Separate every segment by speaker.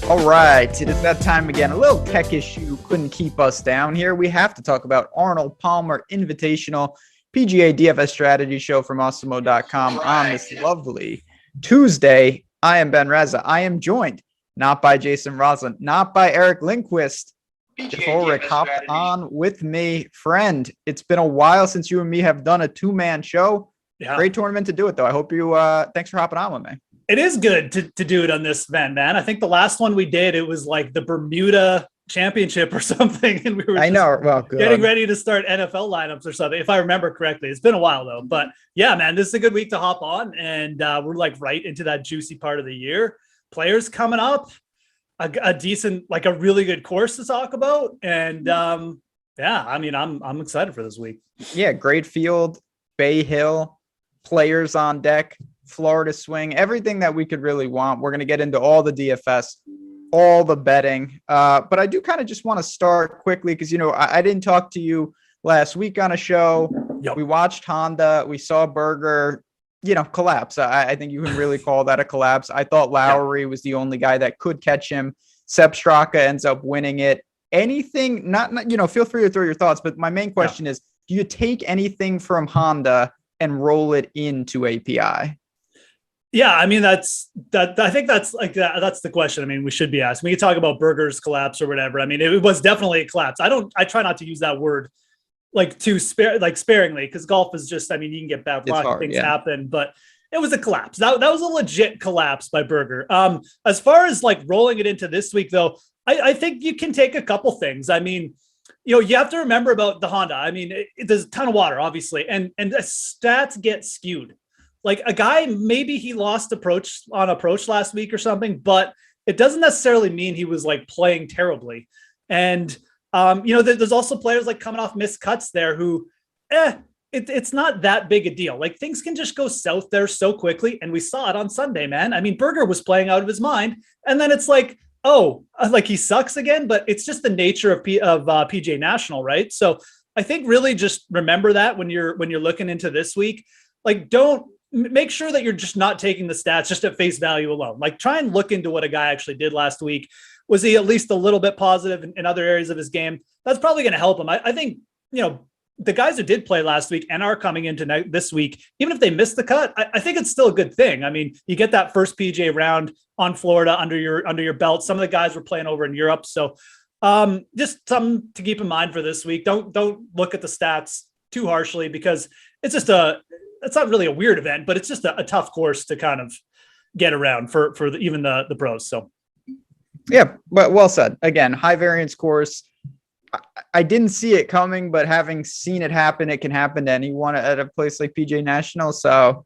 Speaker 1: All right, it is that time again. A little tech issue couldn't keep us down here. We have to talk about Arnold Palmer Invitational, PGA DFS strategy show from Awesemo.com on this lovely Tuesday. I am Ben Rasa. I am joined not by Jason Rasa, not by Eric Lindquist. Geoff Ulrich hopped on with me. Friend, it's been a while since you and me have done a two-man show. Yeah. Great tournament to do it, though. I hope you, thanks for hopping on with me.
Speaker 2: It is good to do it on this event, man. I think the last one we did, it was like the Bermuda Championship or something. And we were getting ready to start NFL lineups or something, if I remember correctly. It's been a while, though. But yeah, man, this is a good week to hop on. And we're like right into that juicy part of the year. Players coming up, a decent, like a really good course to talk about. And yeah, I mean, I'm excited for this week.
Speaker 1: Yeah, great field, Bay Hill, players on deck. Florida swing, everything that we could really want. We're going to get into all the DFS, all the betting. But I do kind of just want to start quickly because, you know, I didn't talk to you last week on a show. Yep. We watched Honda. We saw Berger, collapse. I think you can really call that a collapse. I thought Lowry was the only guy that could catch him. Sepp Straka ends up winning it. Anything, not feel free to throw your thoughts. But my main question is, do you take anything from Honda and roll it into API?
Speaker 2: Yeah, I mean, I think that's the question. I mean, we should be asking. We can talk about Berger's collapse or whatever. I mean, it was definitely a collapse. I try not to use that word sparingly, because golf is just, I mean, you can get bad luck, things happen, but it was a collapse. That was a legit collapse by Berger. As far as like rolling it into this week, though, I think you can take a couple things. I mean, you have to remember about the Honda. I mean, there's a ton of water, obviously, and the stats get skewed. Like a guy, maybe he lost approach last week or something, but it doesn't necessarily mean he was like playing terribly. And, there's also players like coming off missed cuts there who, it's not that big a deal. Like things can just go south there so quickly. And we saw it on Sunday, man. I mean, Berger was playing out of his mind. And then it's like, oh, like he sucks again, but it's just the nature of PGA National, right? So I think really just remember that when you're looking into this week, like don't, make sure that you're just not taking the stats just at face value alone. Like try and look into what a guy actually did last week. Was he at least a little bit positive in other areas of his game? That's probably going to help him. I think, the guys who did play last week and are coming into this week, even if they missed the cut, I think it's still a good thing. I mean, you get that first PGA round on Florida under your belt. Some of the guys were playing over in Europe. So just something to keep in mind for this week. Don't look at the stats too harshly, because it's just it's not really a weird event, but it's just a tough course to kind of get around for even the pros. So,
Speaker 1: yeah, but well said. Again, high variance course. I didn't see it coming, but having seen it happen, it can happen to anyone at a place like PGA National. So,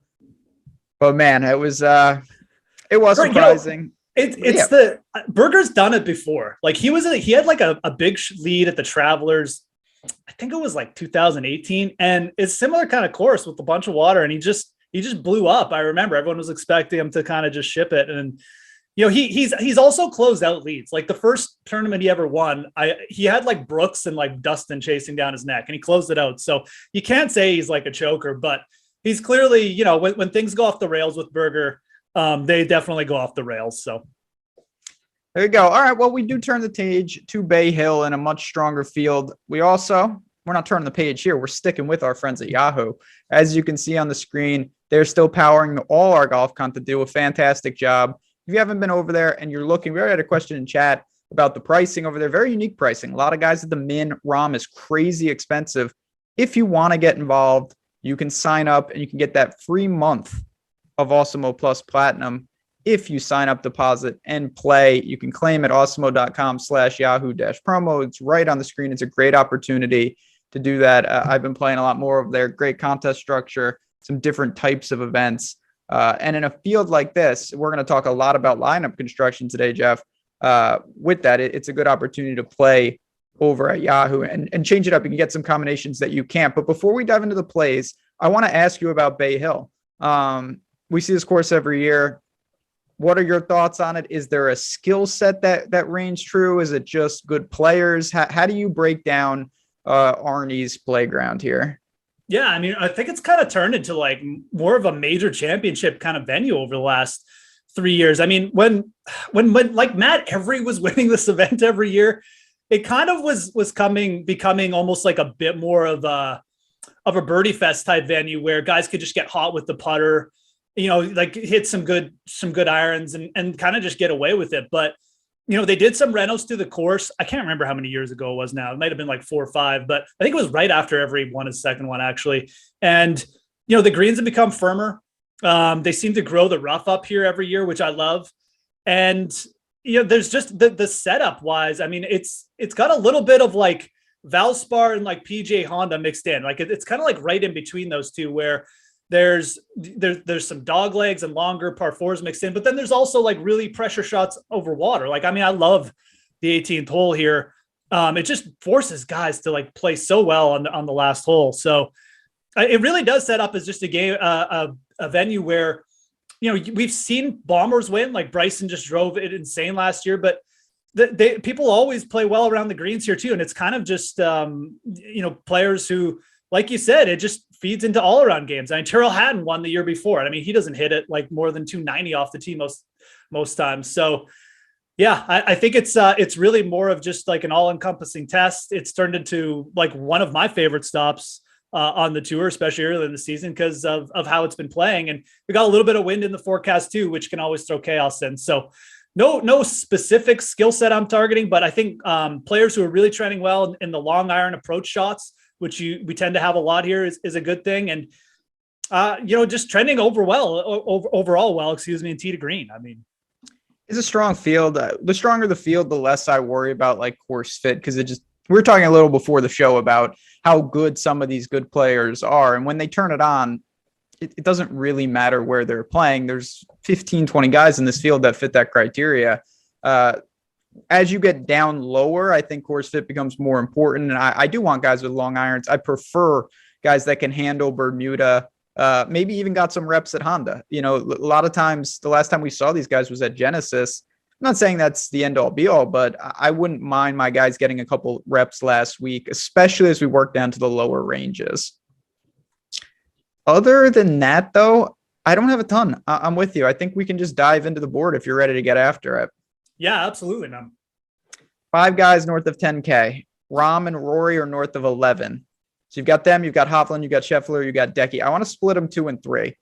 Speaker 1: but man, it was surprising.
Speaker 2: The Berger's done it before. Like he had like a big lead at the Travelers. I think it was like 2018, and it's similar kind of course with a bunch of water, and he just blew up. I remember everyone was expecting him to kind of just ship it, and he's also closed out leads. Like the first tournament he ever won, he had like Brooks and like Dustin chasing down his neck, and he closed it out. So you can't say he's like a choker, but he's clearly, when things go off the rails with Berger, they definitely go off the rails. So.
Speaker 1: There you go. All right. Well, we do turn the page to Bay Hill in a much stronger field. We're not turning the page here. We're sticking with our friends at Yahoo. As you can see on the screen, they're still powering all our golf content. They do a fantastic job. If you haven't been over there and you're looking, we already had a question in chat about the pricing over there. Very unique pricing. A lot of guys at the min ROM is crazy expensive. If you want to get involved, you can sign up and you can get that free month of Awesemo Plus Platinum. If you sign up, deposit, and play, you can claim at awesemo.com/Yahoo-promo. It's right on the screen. It's a great opportunity to do that. I've been playing a lot more of their great contest structure, some different types of events. And in a field like this, we're going to talk a lot about lineup construction today, Geoff. With that, it's a good opportunity to play over at Yahoo and change it up. You can get some combinations that you can't. But before we dive into the plays, I want to ask you about Bay Hill. We see this course every year. What are your thoughts on it? Is there a skill set that reigns true? Is it just good players? How do you break down Arnie's playground here?
Speaker 2: Yeah, I mean, I think it's kind of turned into like more of a major championship kind of venue over the last 3 years. I mean, when like Matt Every was winning this event every year, it kind of was becoming almost like a bit more of a birdie fest type venue where guys could just get hot with the putter, like hit some good irons and kind of just get away with it. But they did some renos to the course. I can't remember how many years ago it was now. It might have been like 4 or 5, but I think it was right after Every won his second one, actually. And, the greens have become firmer. They seem to grow the rough up here every year, which I love. And, there's just the setup wise. I mean, it's got a little bit of like Valspar and like PGA Honda mixed in. Like it's kind of like right in between those two, where there's some dog legs and longer par fours mixed in, but then there's also like really pressure shots over water. Like, I mean, I love the 18th hole here. It just forces guys to like play so well on the last hole. So it really does set up as just a game, a venue where, we've seen bombers win. Like Bryson just drove it insane last year, but people always play well around the greens here too. And it's kind of just, players who, like you said, it just feeds into all around games. I mean, Tyrrell Hatton won the year before. I mean, he doesn't hit it like more than 290 off the tee most times. So yeah, I think it's really more of just like an all encompassing test. It's turned into like one of my favorite stops on the tour, especially early in the season, because of how it's been playing. And we got a little bit of wind in the forecast too, which can always throw chaos in. So no specific skill set I'm targeting, but I think players who are really trending well in the long iron approach shots, which we tend to have a lot here, is a good thing. And, just trending overall well, in tee to green. I mean,
Speaker 1: it's a strong field. The stronger the field, the less I worry about like course fit, because we were talking a little before the show about how good some of these good players are. And when they turn it on, it doesn't really matter where they're playing. There's 15, 20 guys in this field that fit that criteria. As you get down lower, I think course fit becomes more important. And I do want guys with long irons. I prefer guys that can handle Bermuda, maybe even got some reps at Honda. A lot of times, the last time we saw these guys was at Genesis. I'm not saying that's the end all be all, but I wouldn't mind my guys getting a couple reps last week, especially as we work down to the lower ranges. Other than that, though, I don't have a ton. I'm with you. I think we can just dive into the board if you're ready to get after it.
Speaker 2: Yeah, absolutely, man.
Speaker 1: 5 guys north of 10K. Rahm and Rory are north of 11. So you've got them, you've got Hovland, you've got Scheffler, you've got Decky. I want to split them 2 and 3.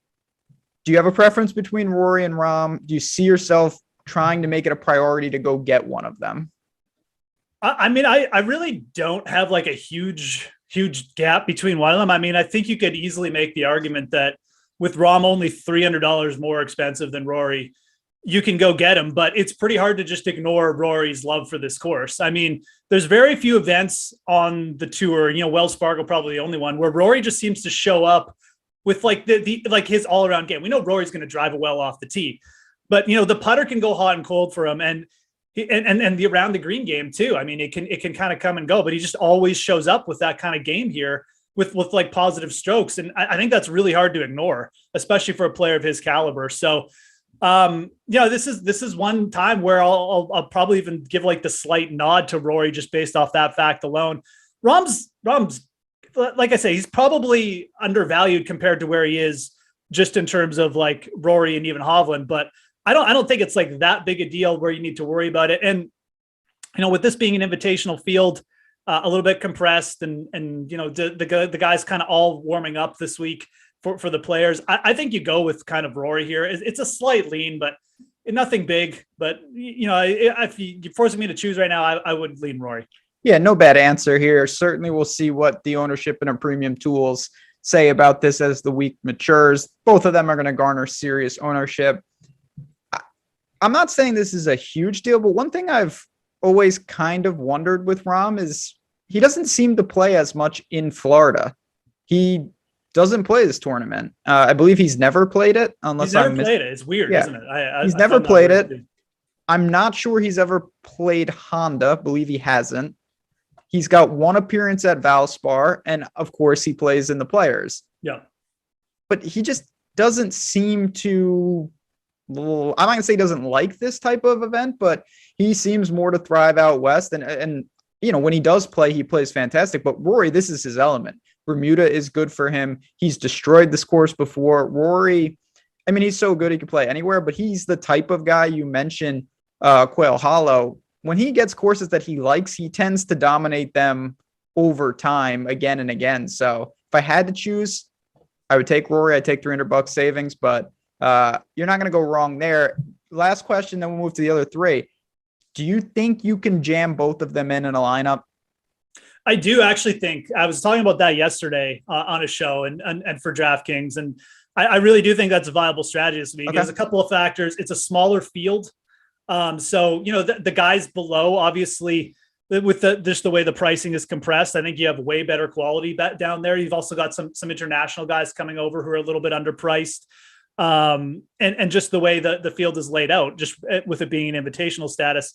Speaker 1: Do you have a preference between Rory and Rahm? Do you see yourself trying to make it a priority to go get one of them?
Speaker 2: I mean, I really don't have like a huge gap between one of them. I mean, I think you could easily make the argument that with Rahm only $300 more expensive than Rory, you can go get him, but it's pretty hard to just ignore Rory's love for this course. I mean, there's very few events on the tour, Wells Fargo, probably the only one, where Rory just seems to show up with like the like his all around game. We know Rory's going to drive it well off the tee, but the putter can go hot and cold for him, and the around the green game too. I mean, it can kind of come and go, but he just always shows up with that kind of game here with like positive strokes. And I think that's really hard to ignore, especially for a player of his caliber. So, this is one time where I'll probably even give like the slight nod to Rory just based off that fact alone. Rahm's, like I say, he's probably undervalued compared to where he is just in terms of like Rory and even Hovland, but I don't think it's like that big a deal where you need to worry about it. And, with this being an invitational field, a little bit compressed and the guys kind of all warming up this week for the players, I think you go with kind of Rory here. It's a slight lean, but nothing big. But, if you're forcing me to choose right now, I would lean Rory.
Speaker 1: Yeah, no bad answer here. Certainly we'll see what the ownership and our premium tools say about this as the week matures. Both of them are going to garner serious ownership. I'm not saying this is a huge deal, but one thing I've always kind of wondered with Rahm is he doesn't seem to play as much in Florida. He doesn't play this tournament. I believe he's never played it unless
Speaker 2: he's never played it. It's weird, isn't it?
Speaker 1: He's never played it. I'm not sure he's ever played Honda. I believe he hasn't. He's got one appearance at Valspar, and of course he plays in the Players.
Speaker 2: Yeah.
Speaker 1: But he just doesn't seem to, I'm not going to say he doesn't like this type of event, but he seems more to thrive out west. And when he does play, he plays fantastic. But Rory, this is his element. Bermuda is good for him. He's destroyed this course before. Rory, I mean, he's so good he could play anywhere, but he's the type of guy you mentioned, Quail Hollow. When he gets courses that he likes, he tends to dominate them over time again and again. So if I had to choose, I would take Rory. I'd take $300 savings, but you're not going to go wrong there. Last question, then we'll move to the other three. Do you think you can jam both of them in a lineup?
Speaker 2: I do actually think. I was talking about that yesterday on a show and for DraftKings, and I really do think that's a viable strategy this week. Okay. There's a couple of factors. It's a smaller field. So, the guys below, obviously, with just the way the pricing is compressed, I think you have way better quality down there. You've also got some international guys coming over who are a little bit underpriced. And just the way the field is laid out, just with it being an invitational status,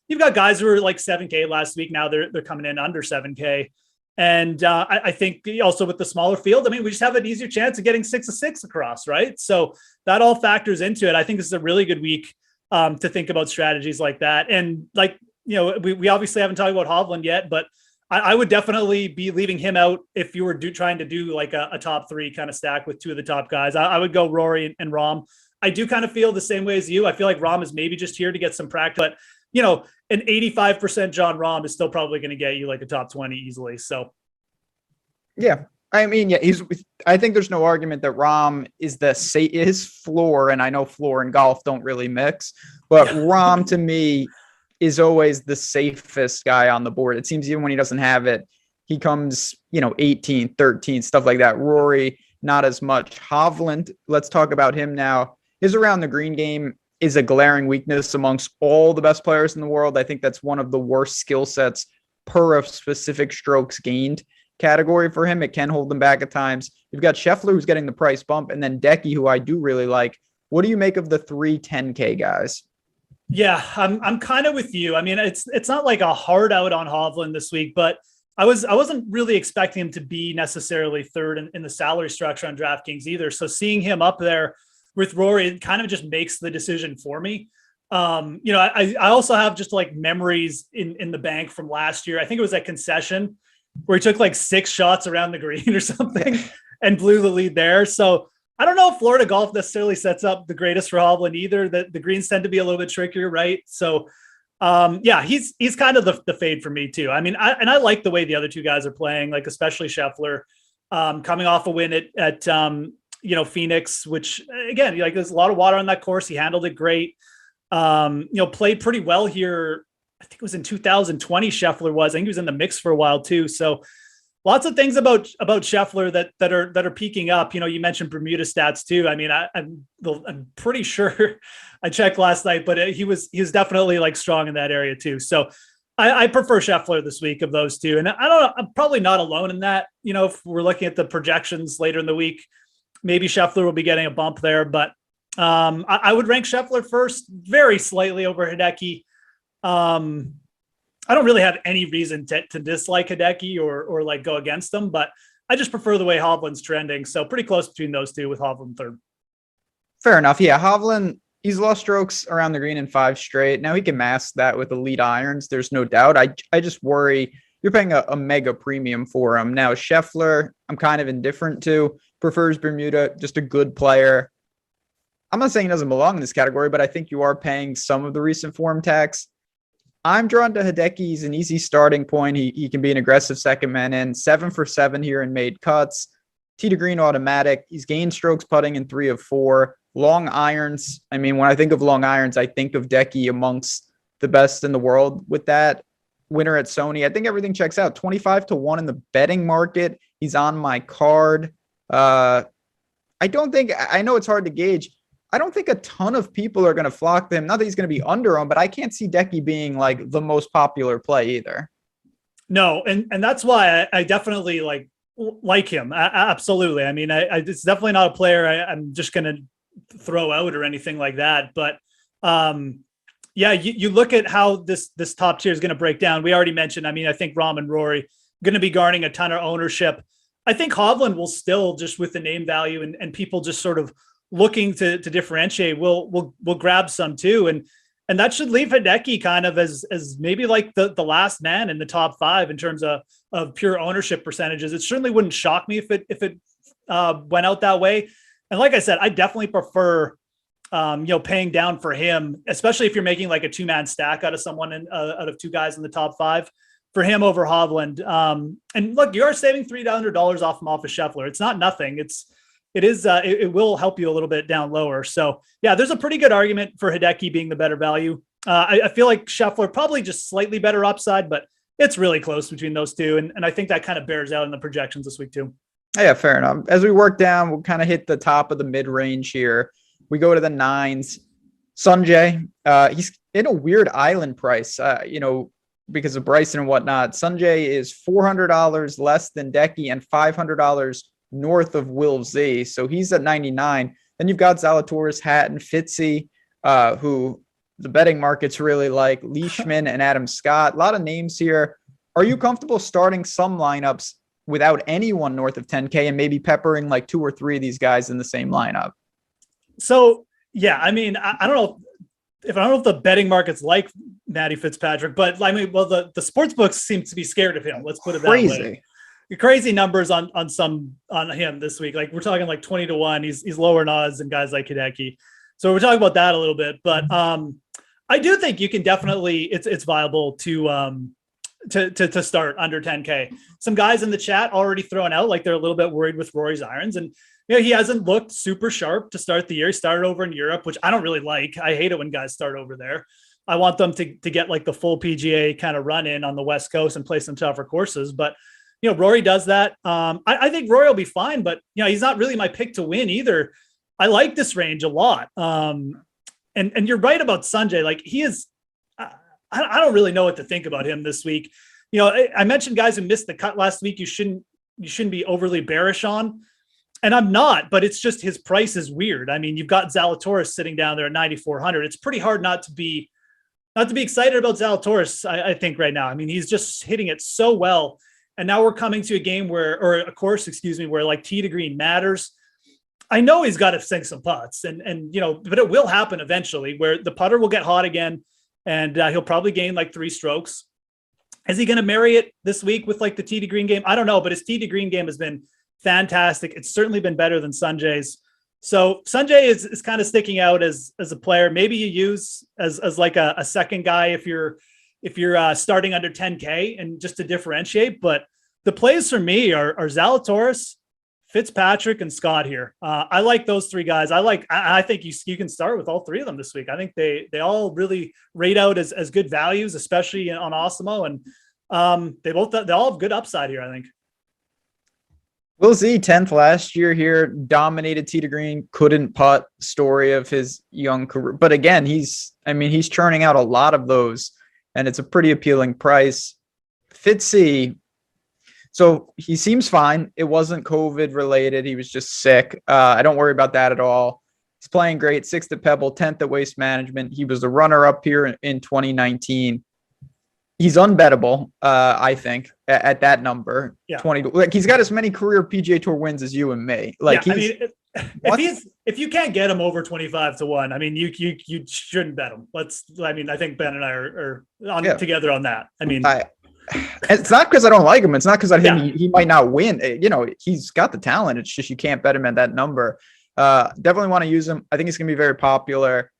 Speaker 2: you've got guys who were like 7K last week. Now they're coming in under 7K. And I think also with the smaller field, I mean, we just have an easier chance of getting 6 of 6 across, right? So that all factors into it. I think this is a really good week to think about strategies like that. And we obviously haven't talked about Hovland yet, but I would definitely be leaving him out if you were trying to do like a top 3 kind of stack with 2 of the top guys. I would go Rory and Rahm. I do kind of feel the same way as you. I feel like Rahm is maybe just here to get some practice, but an 85% Jon Rahm is still probably going to get you like a top 20 easily. So,
Speaker 1: yeah. I mean, yeah, I think there's no argument that Rahm is his floor, and I know floor and golf don't really mix, but Rahm to me is always the safest guy on the board. It seems even when he doesn't have it, he comes, 18, 13, stuff like that. Rory, not as much. Hovland, let's talk about him now. His around the green game is a glaring weakness amongst all the best players in the world. I think that's one of the worst skill sets per a specific strokes gained category for him. It can hold them back at times. You've got Scheffler, who's getting the price bump, and then Decky, who I do really like. What do you make of the 3 10K guys?
Speaker 2: Yeah, I'm kind of with you. I mean, it's not like a hard out on Hovland this week, but I wasn't really expecting him to be necessarily third in the salary structure on DraftKings either. So seeing him up there with Rory, it kind of just makes the decision for me. I also have just like memories in the bank from last year. I think it was at Concession where he took like 6 shots around the green or something and blew the lead there. So I don't know if Florida golf necessarily sets up the greatest for Hovland either. The greens tend to be a little bit trickier, right? So, he's kind of the fade for me too. I mean, I like the way the other 2 guys are playing, like especially Scheffler, coming off a win at Phoenix, which again, like there's a lot of water on that course. He handled it great. Played pretty well here. I think it was in 2020. Scheffler was. I think he was in the mix for a while too. So. Lots of things about Scheffler that are peaking up. You mentioned Bermuda stats too. I mean, I'm pretty sure I checked last night, but he was definitely like strong in that area too. So I prefer Scheffler this week of those 2, and I don't know. I'm probably not alone in that. If we're looking at the projections later in the week, maybe Scheffler will be getting a bump there, but I would rank Scheffler first, very slightly over Hideki. I don't really have any reason to dislike Hideki or like go against them, but I just prefer the way Hovland's trending. So pretty close between those 2 with Hovland third.
Speaker 1: Fair enough. Yeah. Hovland, he's lost strokes around the green in 5 straight. Now he can mask that with elite irons. There's no doubt. I just worry you're paying a mega premium for him. Now Scheffler, I'm kind of indifferent to, prefers Bermuda, just a good player. I'm not saying he doesn't belong in this category, but I think you are paying some of the recent form tax. I'm drawn to Hideki. He's an easy starting point. He can be an aggressive second man in. 7 for 7 here and made cuts. Tee to green automatic. He's gained strokes putting in 3 of 4. Long irons. I mean, when I think of long irons, I think of Decky amongst the best in the world with that. Winner at Sony. I think everything checks out. 25-1 in the betting market. He's on my card. I know it's hard to gauge. I don't think a ton of people are going to flock to him. Not that he's going to be under him, but I can't see Decky being like the most popular play either.
Speaker 2: No, and that's why I definitely like him. Absolutely. I mean, it's definitely not a player I'm just going to throw out or anything like that. But you look at how this top tier is going to break down. We already mentioned, I mean, I think Rahm and Rory going to be garnering a ton of ownership. I think Hovland will still, just with the name value and people just sort of looking to differentiate, we'll grab some too. And that should leave Hideki kind of as maybe like the last man in the top 5 in terms of pure ownership percentages. It certainly wouldn't shock me if it went out that way. And like I said, I definitely prefer, paying down for him, especially if you're making like a 2-man stack out of someone out of 2 guys in the top 5 for him over Hovland. And look, you're saving $300 off him off of Scheffler. It's not nothing. It will help you a little bit down lower. So yeah, there's a pretty good argument for Hideki being the better value. I feel like Scheffler probably just slightly better upside, but it's really close between those two. And I think that kind of bears out in the projections this week too.
Speaker 1: Yeah, fair enough. As we work down, we'll kind of hit the top of the mid-range here. We go to the 9s. Sanjay, he's in a weird island price, because of Bryson and whatnot. Sanjay is $400 less than Decky and $500 north of Will Z. So he's at 99. Then you've got Zalatoris, Hatton, Fitzy, who the betting markets really like, Leishman and Adam Scott. A lot of names here. Are you comfortable starting some lineups without anyone north of 10K and maybe peppering like 2 or 3 of these guys in the same lineup?
Speaker 2: So, yeah, I mean, I don't know if the betting markets like Matty Fitzpatrick, but I mean, well, the sports books seem to be scared of him. Let's put it that way. Crazy numbers on him this week. Like we're talking like 20-1. He's lower in odds than guys like Hideki. So we're talking about that a little bit, but I do think you can definitely, it's viable to start under 10K. Some guys in the chat already throwing out like they're a little bit worried with Rory's irons, and he hasn't looked super sharp to start the year. He started over in Europe, which I don't really like. I hate it when guys start over there. I want them to get like the full PGA kind of run in on the West Coast and play some tougher courses. But, Rory does that. I think Rory will be fine, but, he's not really my pick to win either. I like this range a lot. And you're right about Sanjay. Like he is, I don't really know what to think about him this week. I mentioned guys who missed the cut last week. You shouldn't be overly bearish on. And I'm not, but it's just his price is weird. I mean, you've got Zalatoris sitting down there at 9,400. It's pretty hard not to be excited about Zalatoris, I think right now. I mean, he's just hitting it so well. And now we're coming to a course, where like tee to green matters. I know he's got to sink some putts but it will happen eventually where the putter will get hot again and he'll probably gain like 3 strokes. Is he going to marry it this week with like the tee to green game? I don't know, but his tee to green game has been fantastic. It's certainly been better than Sanjay's. So Sanjay is kind of sticking out as a player. Maybe you use as like a second guy if you're starting under 10K and just to differentiate. But the plays for me are Zalatoris, Fitzpatrick, and Scott here. I like those 3 guys. I think you can start with all 3 of them this week. I think they all really rate out as good values, especially on Awesemo, and they all have good upside here, I think.
Speaker 1: Will Z 10th last year here, dominated tee to green, couldn't putt, story of his young career. But again, he's churning out a lot of those, and it's a pretty appealing price. Fitzy, so he seems fine. It wasn't COVID related. He was just sick. I don't worry about that at all. He's playing great. 6th at Pebble, 10th at Waste Management. He was the runner up here in 2019. He's unbettable, I think, at that number. Yeah. 20. Like he's got as many career PGA Tour wins as you and me. Like,
Speaker 2: yeah, if you can't get him over 25-1, I mean, you shouldn't bet him. I think Ben and I are together on that. I mean,
Speaker 1: it's not because I don't like him. It's not because I think he might not win. He's got the talent. It's just you can't bet him at that number. Definitely want to use him. I think he's going to be very popular.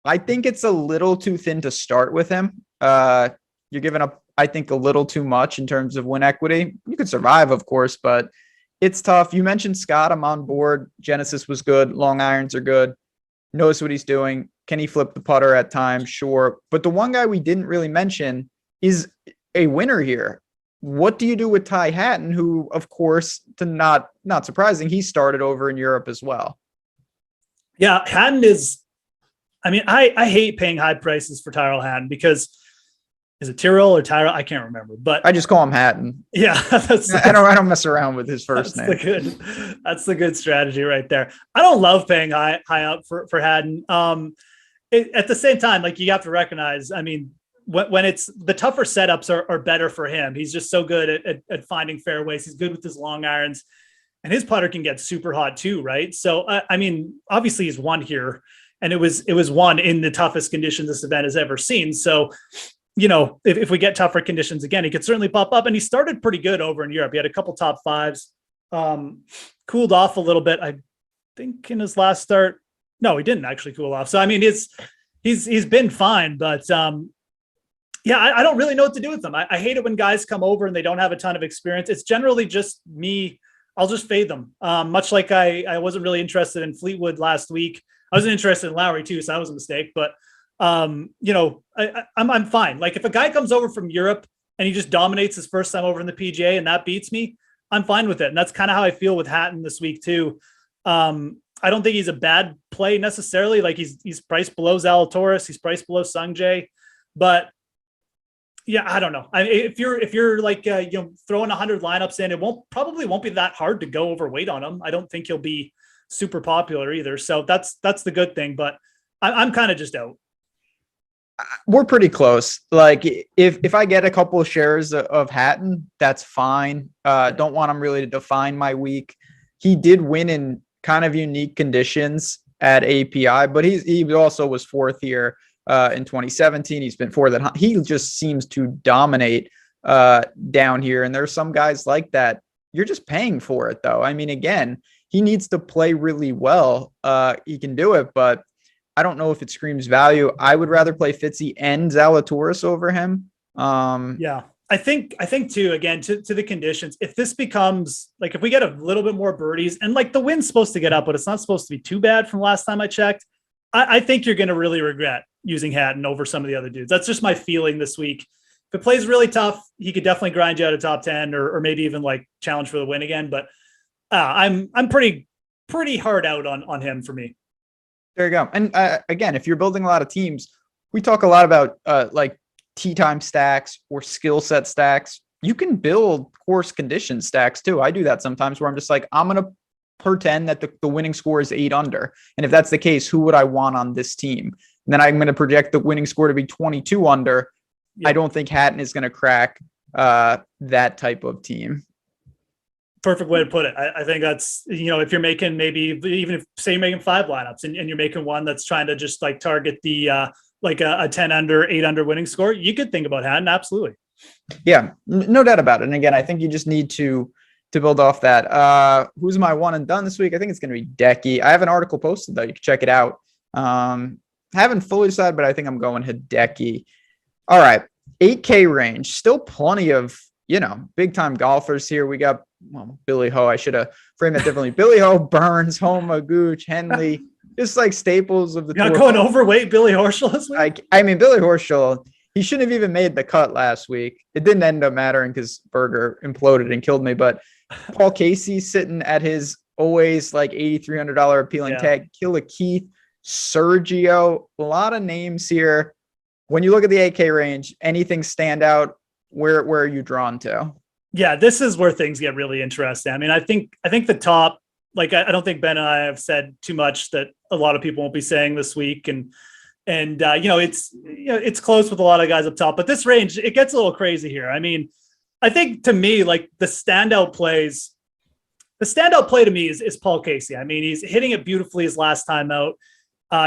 Speaker 1: I think it's a little too thin to start with him. You're giving up, I think, a little too much in terms of win equity. You could survive, of course, but it's tough. You mentioned Scott. I'm on board. Genesis was good. Long irons are good. Knows what he's doing. Can he flip the putter at times? Sure. But the one guy we didn't really mention is a winner here. What do you do with Ty Hatton, who, of course, not surprising, he started over in Europe as well?
Speaker 2: Yeah, Hatton is, I hate paying high prices for Tyrell Hatton because is it Tyrell or Tyrell? I can't remember, but
Speaker 1: I just call him Hatton.
Speaker 2: Yeah.
Speaker 1: I don't mess around with his first name.
Speaker 2: That's the good strategy right there. I don't love paying high up for Hatton. At the same time, like you have to recognize, when it's the tougher setups are better for him. He's just so good at finding fairways. He's good with his long irons, and his putter can get super hot too, right? So, obviously he's won here, and it was won in the toughest conditions this event has ever seen. So, if we get tougher conditions again, he could certainly pop up. And he started pretty good over in Europe. He had a couple top 5s, cooled off a little bit. think in his last start, no, he didn't actually cool off. So, I mean, he's been fine, but yeah, I don't really know what to do with them. I hate it when guys come over and they don't have a ton of experience. It's generally just me. I'll just fade them. Much like I wasn't really interested in Fleetwood last week. I wasn't interested in Lowry too, so that was a mistake. But you know, I'm fine. Like if a guy comes over from Europe and he just dominates his first time over in the PGA and that beats me, I'm fine with it. And that's kind of how I feel with Hatton this week too. I don't think he's a bad play necessarily. Like he's priced below Zalatoris, he's priced below Sungjae, but yeah, I don't know. If you're like throwing 100 lineups in, it probably won't be that hard to go overweight on him. I don't think he'll be super popular either. So that's the good thing. But I'm kind of just out.
Speaker 1: We're pretty close. Like if I get a couple of shares of Hatton, that's fine. Don't want him really to define my week. He did win in kind of unique conditions at API, but he also was fourth here in 2017. He's been fourth. He just seems to dominate down here. And there's some guys like that. You're just paying for it though. I mean, again, he needs to play really well. He can do it, but I don't know if it screams value. I would rather play Fitzy and Zalatoris over him.
Speaker 2: Yeah. I think too, again, to the conditions, if this becomes like, if we get a little bit more birdies and like the wind's supposed to get up, but it's not supposed to be too bad from last time I checked, I think you're going to really regret using Hatton over some of the other dudes. That's just my feeling this week. If it plays really tough, he could definitely grind you out of top 10 or maybe even like challenge for the win again. But I'm pretty hard out on him for me.
Speaker 1: There you go. And again, if you're building a lot of teams, we talk a lot about like tee time stacks or skill set stacks. You can build course condition stacks too. I do that sometimes where I'm just like, I'm going to pretend that the winning score is 8 under. And if that's the case, who would I want on this team? And then I'm going to project the winning score to be 22 under. Yep. I don't think Hatton is going to crack that type of team.
Speaker 2: Perfect way to put it. I think that's, if you're making maybe even if say you're making 5 lineups and you're making one that's trying to just like target the like a 10 under, 8 under winning score, you could think about Hatton. Absolutely.
Speaker 1: Yeah, no doubt about it. And again, I think you just need to build off that. Who's my one and done this week? I think it's going to be Decky. I have an article posted though. You can check it out. Haven't fully decided, but I think I'm going Hideki. All right. 8K range. Still plenty of, big time golfers here. We got Billy Ho. I should have framed that differently. Billy Ho, Burns, Homa, Gooch, Henley, just like staples of the
Speaker 2: tour. Going overweight Billy Horschel this week?
Speaker 1: I mean, Billy Horschel, he shouldn't have even made the cut last week. It didn't end up mattering because Berger imploded and killed me. But Paul Casey sitting at his always like $8,300 appealing tag. Killa Keith, Sergio, a lot of names here. When you look at the 8K range, anything stand out? Where are you drawn to?
Speaker 2: Yeah, this is where things get really interesting. I mean, I think the top, like, I don't think Ben and I have said too much that a lot of people won't be saying this week. And it's close with a lot of guys up top, but this range, it gets a little crazy here. I mean, I think to me, like the standout play to me is Paul Casey. I mean, he's hitting it beautifully his last time out.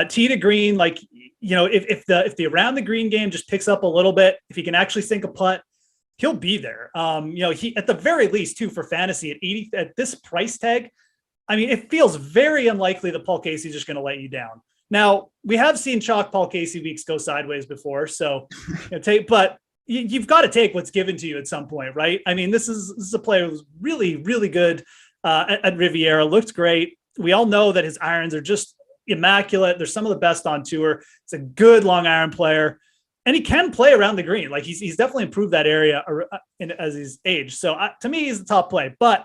Speaker 2: Tee to green, like, if the around the green game just picks up a little bit, if he can actually sink a putt, he'll be there. He at the very least too for fantasy at 80 at this price tag. I mean, it feels very unlikely that Paul Casey is just going to let you down. Now we have seen chalk Paul Casey weeks go sideways before, so but you've got to take what's given to you at some point, right? I mean, this is a player who's really, really good at Riviera, looked great. We all know that his irons are just immaculate. They're some of the best on tour. It's a good long iron player. And he can play around the green. Like he's definitely improved that area as he's aged. So to me, he's the top play. But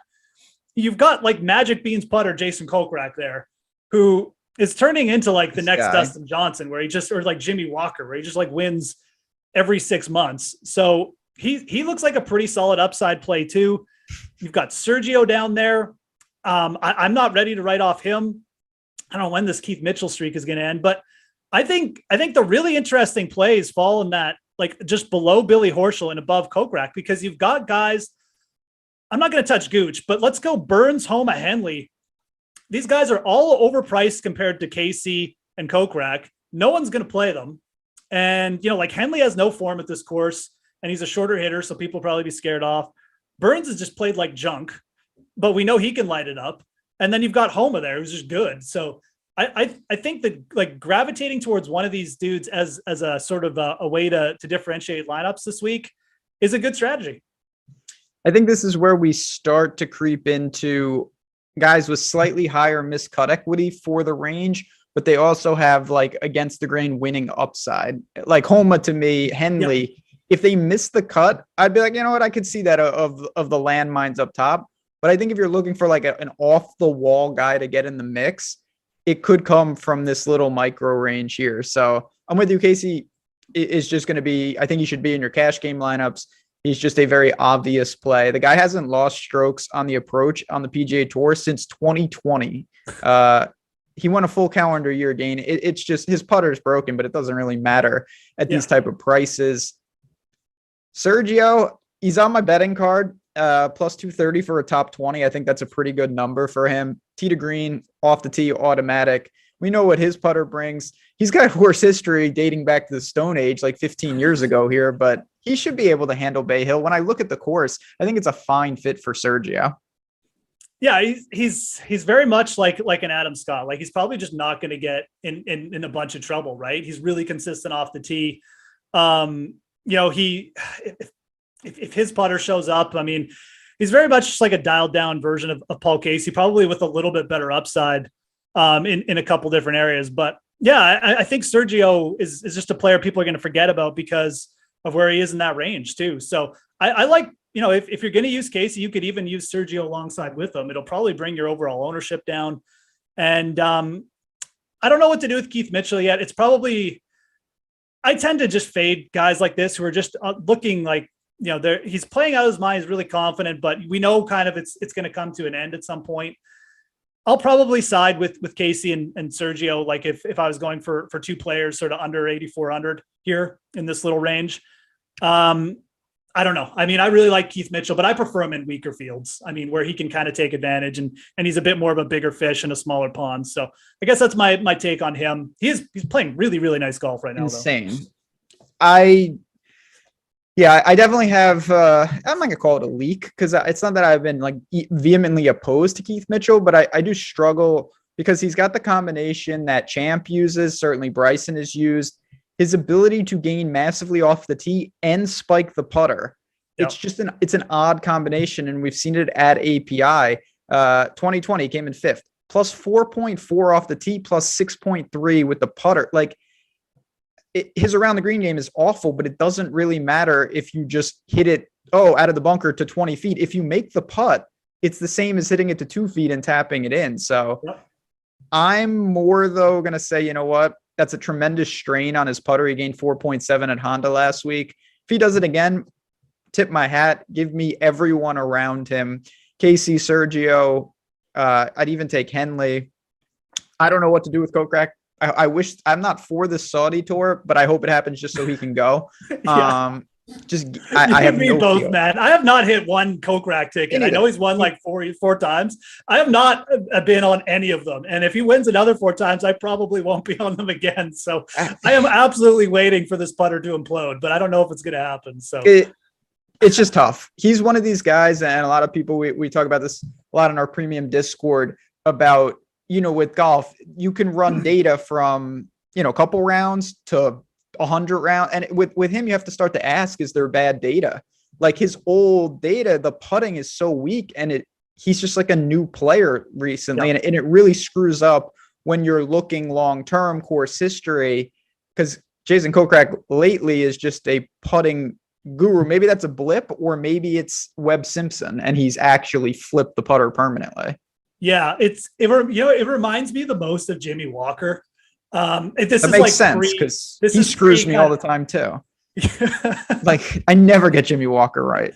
Speaker 2: you've got like Magic Beans putter Jason Kokrak there, who is turning into like the next Dustin Johnson, where or like Jimmy Walker, where he just like wins every 6 months. So he looks like a pretty solid upside play too. You've got Sergio down there. I'm not ready to write off him. I don't know when this Keith Mitchell streak is going to end, but I think the really interesting plays fall in that, like just below Billy Horschel and above Kokrak, because you've got guys. I'm not going to touch Gooch, but let's go Burns, Homa, Henley. These guys are all overpriced compared to Casey and Kokrak. No one's going to play them. And, like Henley has no form at this course and he's a shorter hitter. So people probably be scared off. Burns has just played like junk, but we know he can light it up. And then you've got Homa there, who's just good. So I think that like gravitating towards one of these dudes as a sort of a way to differentiate lineups this week is a good strategy.
Speaker 1: I think this is where we start to creep into guys with slightly higher miscut equity for the range, but they also have like against the grain winning upside. Like Homa to me, Henley, if they miss the cut, I'd be like, you know what, I could see that of the landmines up top. But I think if you're looking for like an off the wall guy to get in the mix, it could come from this little micro range here. So I'm with you. Casey is just going to be, I think he should be in your cash game lineups. He's just a very obvious play. The guy hasn't lost strokes on the approach on the PGA Tour since 2020. He won a full calendar year gain. It's just his putter is broken, but it doesn't really matter at these type of prices. Sergio, he's on my betting card, plus 230 for a top 20. I think that's a pretty good number for him. Tee to green, off the tee, automatic. We know what his putter brings. He's got worse history dating back to the Stone Age, like 15 years ago here, but he should be able to handle Bay Hill. When I look at the course, I think it's a fine fit for Sergio.
Speaker 2: Yeah, he's very much like an Adam Scott. Like he's probably just not going to get in a bunch of trouble, right? He's really consistent off the tee. You know, if his putter shows up, I mean, he's very much just like a dialed down version of Paul Casey, probably with a little bit better upside in a couple different areas. But yeah, I think Sergio is just a player people are going to forget about because of where he is in that range too. So I like, you know, if you're going to use Casey, you could even use Sergio alongside with him. It'll probably bring your overall ownership down. And I don't know what to do with Keith Mitchell yet. It's probably, I tend to just fade guys like this who are just looking like, you know, he's playing out of his mind. He's really confident, but we know kind of it's going to come to an end at some point. I'll probably side with Casey and Sergio. Like if I was going for two players sort of under 8,400 here in this little range. I don't know. I mean, I really like Keith Mitchell, but I prefer him in weaker fields. I mean, where he can kind of take advantage and he's a bit more of a bigger fish in a smaller pond. So I guess that's my take on him. He's playing really, really nice golf right now.
Speaker 1: Insane. Though. I definitely have, I'm not going to call it a leak because it's not that I've been like vehemently opposed to Keith Mitchell, but I do struggle because he's got the combination that Champ uses. Certainly Bryson is used. His ability to gain massively off the tee and spike the putter. Yep. It's just it's an odd combination. And we've seen it at API. 2020 came in fifth, plus 4.4 off the tee, plus 6.3 with the putter. Like his around the green game is awful, but it doesn't really matter if you just hit it, out of the bunker to 20 feet. If you make the putt, it's the same as hitting it to 2 feet and tapping it in. So yep. I'm more though going to say, you know what? That's a tremendous strain on his putter. He gained 4.7 at Honda last week. If he does it again, tip my hat. Give me everyone around him. Casey, Sergio. I'd even take Henley. I don't know what to do with Kokrak. I wish I'm not for the Saudi tour, but I hope it happens just so he can go. I have no both, feel.
Speaker 2: Man. I have not hit one Kokrak ticket. I know he's won like four times. I have not been on any of them. And if he wins another 4 times, I probably won't be on them again. So I am absolutely waiting for this putter to implode, but I don't know if it's going to happen. So
Speaker 1: it's just tough. He's one of these guys, and a lot of people, we talk about this a lot in our premium Discord about, you know, with golf, you can run data from, you know, a couple rounds to 100 rounds. And with him, you have to start to ask, is there bad data? Like his old data, the putting is so weak and he's just like a new player recently. Yep. And it really screws up when you're looking long-term course history, because Jason Kokrak lately is just a putting guru. Maybe that's a blip, or maybe it's Webb Simpson and he's actually flipped the putter permanently.
Speaker 2: Yeah, it reminds me the most of Jimmy Walker.
Speaker 1: This makes sense because he screws me all the time too. Like I never get Jimmy Walker right.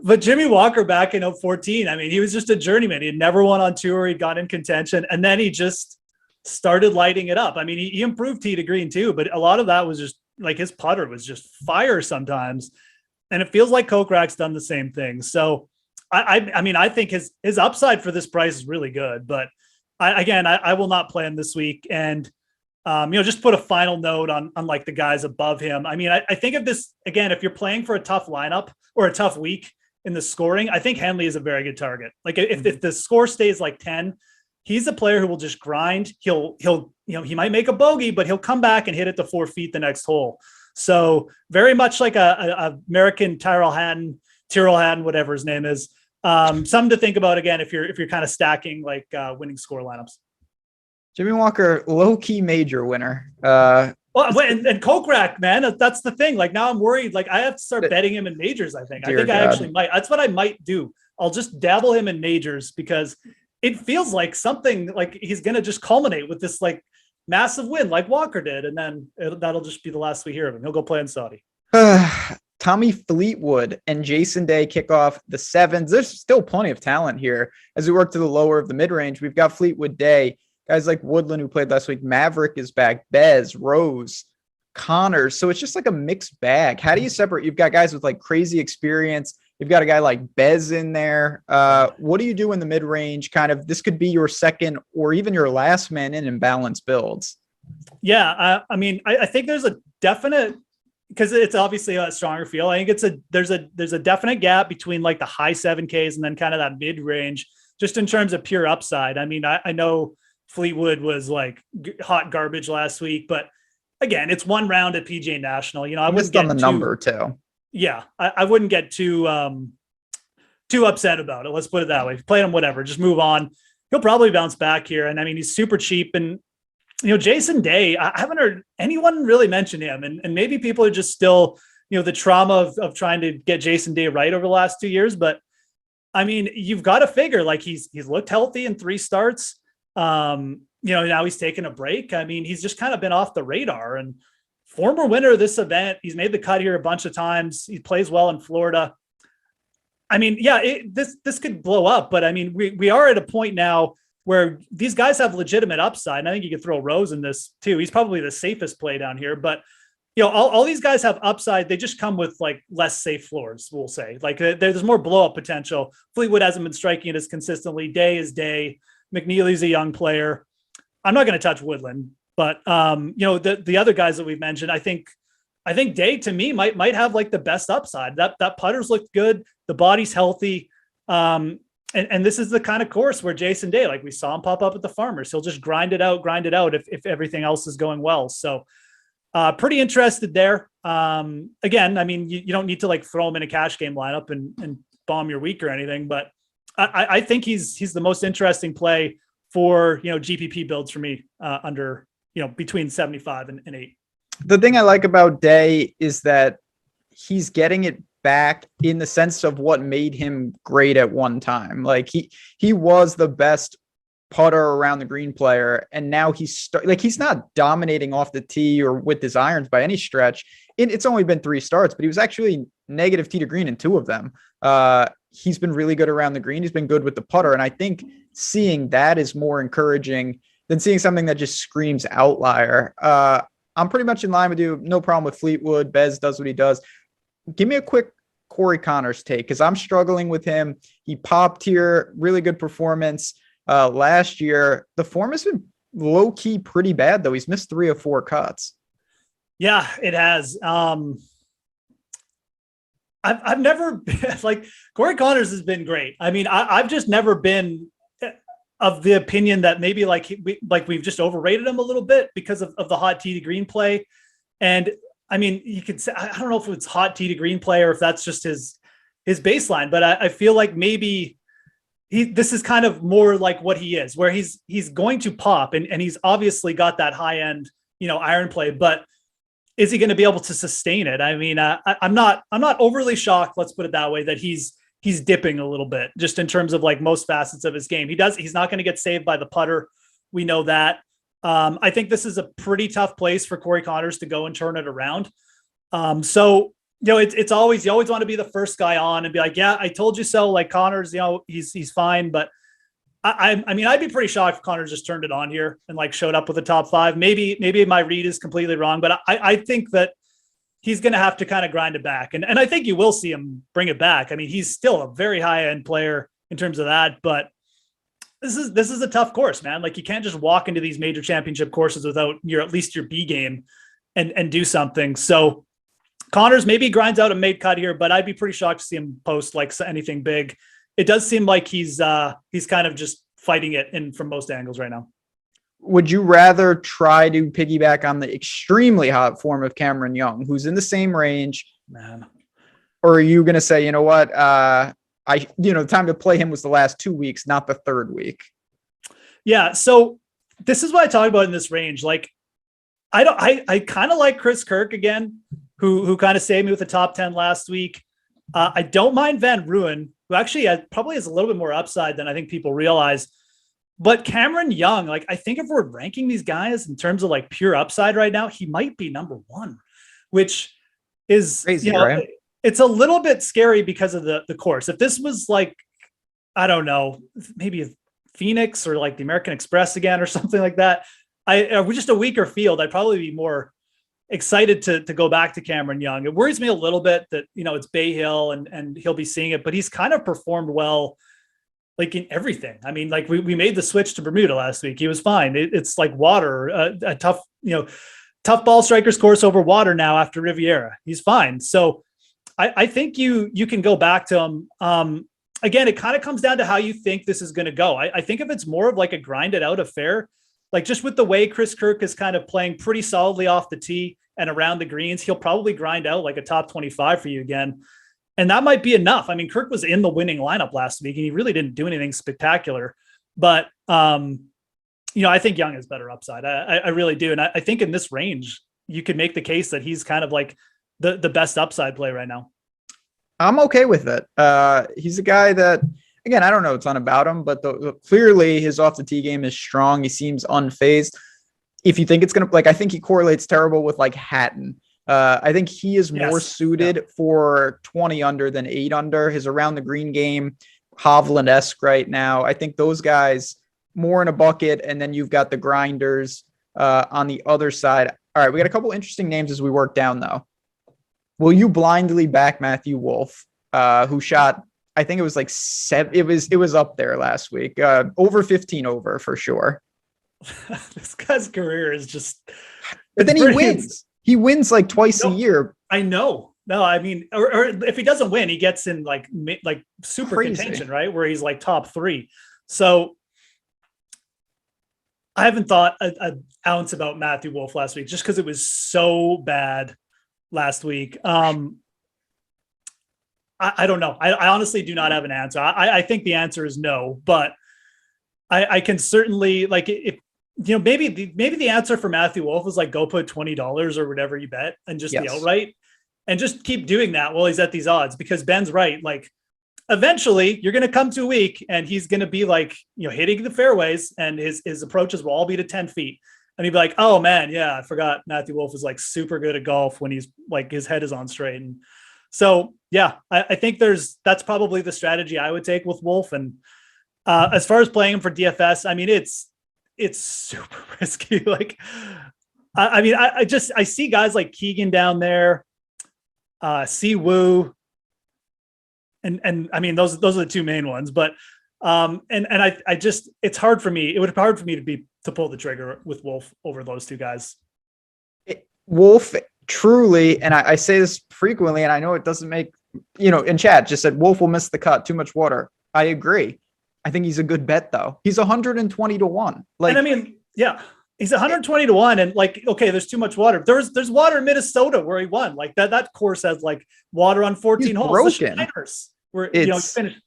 Speaker 2: But Jimmy Walker back in 2014, I mean, he was just a journeyman. He had never won on tour. He got in contention, and then he just started lighting it up. I mean, he improved tee to green too, but a lot of that was just like his putter was just fire sometimes, and it feels like Kokrak's done the same thing. So. I mean, I think his upside for this price is really good, but I will not play him this week. And, just put a final note on like the guys above him. I mean, I think of this again, if you're playing for a tough lineup or a tough week, in the scoring, I think Henley is a very good target. Like if the score stays like 10, he's a player who will just grind. He'll, he might make a bogey, but he'll come back and hit it to 4 feet the next hole. So very much like a American Tyrrell Hatton, whatever his name is. Something to think about again, if you're kind of stacking like winning score lineups.
Speaker 1: Jimmy Walker, low-key major winner.
Speaker 2: Well, and Kokrak, man, that's the thing. Like now I'm worried. Like I have to start betting him in majors. I think I actually might. That's what I might do. I'll just dabble him in majors because it feels like something like he's going to just culminate with this like massive win like Walker did. And then that'll just be the last we hear of him. He'll go play in Saudi.
Speaker 1: Tommy Fleetwood and Jason Day kick off the sevens. There's still plenty of talent here as we work to the lower of the mid-range. We've got Fleetwood, Day, guys like Woodland who played last week. Maverick is back, Bez, Rose, Connors. So it's just like a mixed bag. How do you separate? You've got guys with like crazy experience. You've got a guy like Bez in there. What do you do in the mid-range? Kind of, this could be your second or even your last man in balanced builds.
Speaker 2: Yeah. I mean, I think there's a definite, because it's obviously a stronger field. I think there's a definite gap between like the high 7Ks and then kind of that mid-range, just in terms of pure upside. I mean, I know Fleetwood was like hot garbage last week, but again, it's one round at PGA National. I wouldn't get
Speaker 1: number too.
Speaker 2: Yeah, I wouldn't get too upset about it. Let's put it that way. Play him, whatever. Just move on. He'll probably bounce back here, and I mean, he's super cheap. And Jason Day, I haven't heard anyone really mention him, and maybe people are just still the trauma of trying to get Jason Day right over the last 2 years. But I mean, you've got to figure like he's looked healthy in 3 starts. Now he's taking a break. I mean, he's just kind of been off the radar, and former winner of this event. He's made the cut here a bunch of times. He plays well in Florida. I mean, yeah, this could blow up, but I mean, we are at a point now where these guys have legitimate upside. And I think you could throw Rose in this too. He's probably the safest play down here, but all these guys have upside. They just come with like less safe floors, we'll say. Like there's more blow up potential. Fleetwood hasn't been striking it as consistently. Day is Day. McNeely's a young player. I'm not going to touch Woodland. But the other guys that we've mentioned, I think Day to me might have like the best upside. That putter's looked good. The body's healthy. And this is the kind of course where Jason Day, like we saw him pop up at the Farmers, he'll just grind it out if everything else is going well. So pretty interested there. Again, I mean, you don't need to like throw him in a cash game lineup and bomb your week or anything, but I think he's the most interesting play for GPP builds for me under between 75 and 8.
Speaker 1: The thing I like about Day is that he's getting it back in the sense of what made him great at one time. Like he was the best putter around the green player, and now he's not dominating off the tee or with his irons by any stretch. It's only been 3 starts, but he was actually negative tee to green in 2 of them. He's been really good around the green. He's been good with the putter, and I think seeing that is more encouraging than seeing something that just screams outlier. I'm pretty much in line with you. No problem with Fleetwood. Bez does what he does. Give me a quick Corey Connors take, because I'm struggling with him. He popped here, really good performance last year. The form has been low-key pretty bad, though. He's missed 3 of 4 cuts.
Speaker 2: Yeah, it has. I've never been, like, Corey Connors has been great. I mean, I've just never been of the opinion that maybe we've just overrated him a little bit because of the hot tee to green play. And I mean, you could say, I don't know if it's hot tee to green play or if that's just his baseline, but I feel like maybe this is kind of more like what he is, where he's going to pop and he's obviously got that high end, iron play, but is he going to be able to sustain it? I mean, I'm not overly shocked. Let's put it that way, that he's dipping a little bit just in terms of like most facets of his game. He's not going to get saved by the putter. We know that. I think this is a pretty tough place for Corey Connors to go and turn it around. So, it's always, you always want to be the first guy on and be like, yeah, I told you so. Like Connors, he's fine. But I mean, I'd be pretty shocked if Connors just turned it on here and like showed up with a top 5. Maybe my read is completely wrong, but I think that he's going to have to kind of grind it back. And I think you will see him bring it back. I mean, he's still a very high end player in terms of that, but this is a tough course, man. Like you can't just walk into these major championship courses without at least your B game and do something. So Connors maybe grinds out a made cut here, but I'd be pretty shocked to see him post like anything big. It does seem like he's kind of just fighting it in from most angles right now.
Speaker 1: Would you rather try to piggyback on the extremely hot form of Cameron Young, who's in the same range,
Speaker 2: man?
Speaker 1: Or are you going to say, you know what, the time to play him was the last 2 weeks, not the third week?
Speaker 2: Yeah. So this is what I talk about in this range. Like, I kind of like Chris Kirk again, who kind of saved me with the top 10 last week. I don't mind Van Ruin, who actually probably has a little bit more upside than I think people realize. But Cameron Young, like, I think if we're ranking these guys in terms of like pure upside right now, he might be number one, which is
Speaker 1: crazy, right?
Speaker 2: It's a little bit scary because of the course. If this was like, I don't know, maybe Phoenix or like the American Express again or something like that, we're just a weaker field, I'd probably be more excited to go back to Cameron Young. It worries me a little bit that, it's Bay Hill and he'll be seeing it, but he's kind of performed well, like in everything. I mean, like we made the switch to Bermuda last week. He was fine. It's like water, a tough ball strikers course over water now after Riviera. He's fine. So I think you can go back to him. Again, it kind of comes down to how you think this is going to go. I think if it's more of like a grinded out affair, like just with the way Chris Kirk is kind of playing pretty solidly off the tee and around the greens, he'll probably grind out like a top 25 for you again. And that might be enough. I mean, Kirk was in the winning lineup last week and he really didn't do anything spectacular, but I think Young is better upside. I really do. And I think in this range, you could make the case that he's kind of like the best upside play right now.
Speaker 1: I'm okay with it. He's a guy that, again, I don't know a ton about him, but clearly his off the tee game is strong. He seems unfazed. If you think it's going to, I think he correlates terrible with like Hatton. I think he is more suited for 20 under than 8 under. His around the green game, Hovland-esque right now. I think those guys more in a bucket, and then you've got the grinders on the other side. All right, we got a couple interesting names as we work down, though. Will you blindly back Matthew Wolff, who shot, I think it was like 7. It was up there last week, over 15 over for sure.
Speaker 2: This guy's career is just.
Speaker 1: But then he wins. He wins like twice a year.
Speaker 2: I know. No, I mean, or if he doesn't win, he gets in like super contention, right? Where he's like top 3. So I haven't thought an ounce about Matthew Wolff last week just because it was so bad last week. I don't know. I honestly do not have an answer. I think the answer is no, but I can certainly if maybe the answer for Matthew Wolff was like go put $20 or whatever you bet and just the outright and just keep doing that while he's at these odds, because Ben's right. Like eventually you're going to come to a week and he's going to be like, hitting the fairways and his approaches will all be to 10 feet. And he'd be like, oh man, yeah, I forgot Matthew Wolff is like super good at golf when he's like his head is on straight. And so, yeah, I think that's probably the strategy I would take with Wolff. And as far as playing him for DFS, I mean, it's super risky. Like, I see guys like Keegan down there, Si Woo, and I mean, those are the two main ones, but I just, it's hard for me. It would be hard for me to pull the trigger with Wolff over those two guys.
Speaker 1: Wolff truly, and I say this frequently, and I know it doesn't make, in chat just said Wolff will miss the cut, too much water. I agree. I think he's a good bet though. He's 120 to 1. Like,
Speaker 2: and I mean, yeah, he's 120 to 1. And like, okay, there's too much water. There's water in Minnesota where he won. Like that course has like water on 14 holes.
Speaker 1: Broken.
Speaker 2: Where he finished.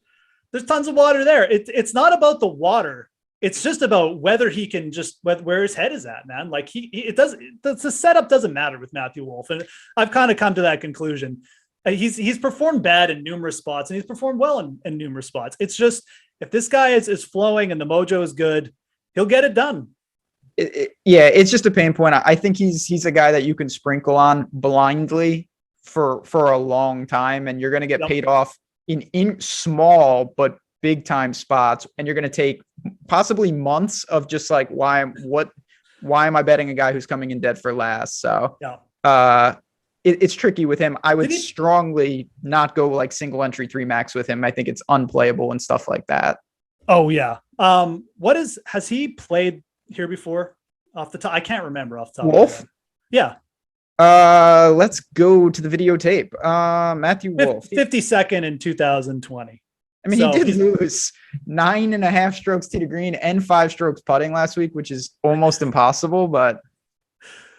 Speaker 2: There's tons of water there. It's not about the water. It's just about whether he can where his head is at, man. Like the setup doesn't matter with Matthew Wolff. And I've kind of come to that conclusion. He's performed bad in numerous spots and he's performed well in numerous spots. It's just, if this guy is flowing and the mojo is good, he'll get it done.
Speaker 1: It's just a pain point. I think he's a guy that you can sprinkle on blindly for a long time, and you're going to get paid off in small but big time spots, and you're going to take possibly months of just like why am I betting a guy who's coming in dead for last? So it's tricky with him. I would strongly not go like single entry 3 max with him. I think it's unplayable and stuff like that.
Speaker 2: Oh yeah. Has he played here before off the top? I can't remember off the top.
Speaker 1: Wolff?
Speaker 2: Yeah.
Speaker 1: Let's go to the videotape. Matthew Wolff,
Speaker 2: 52nd in 2020.
Speaker 1: I mean, so he did lose 9.5 strokes tee to green and 5 strokes putting last week, which is almost impossible. But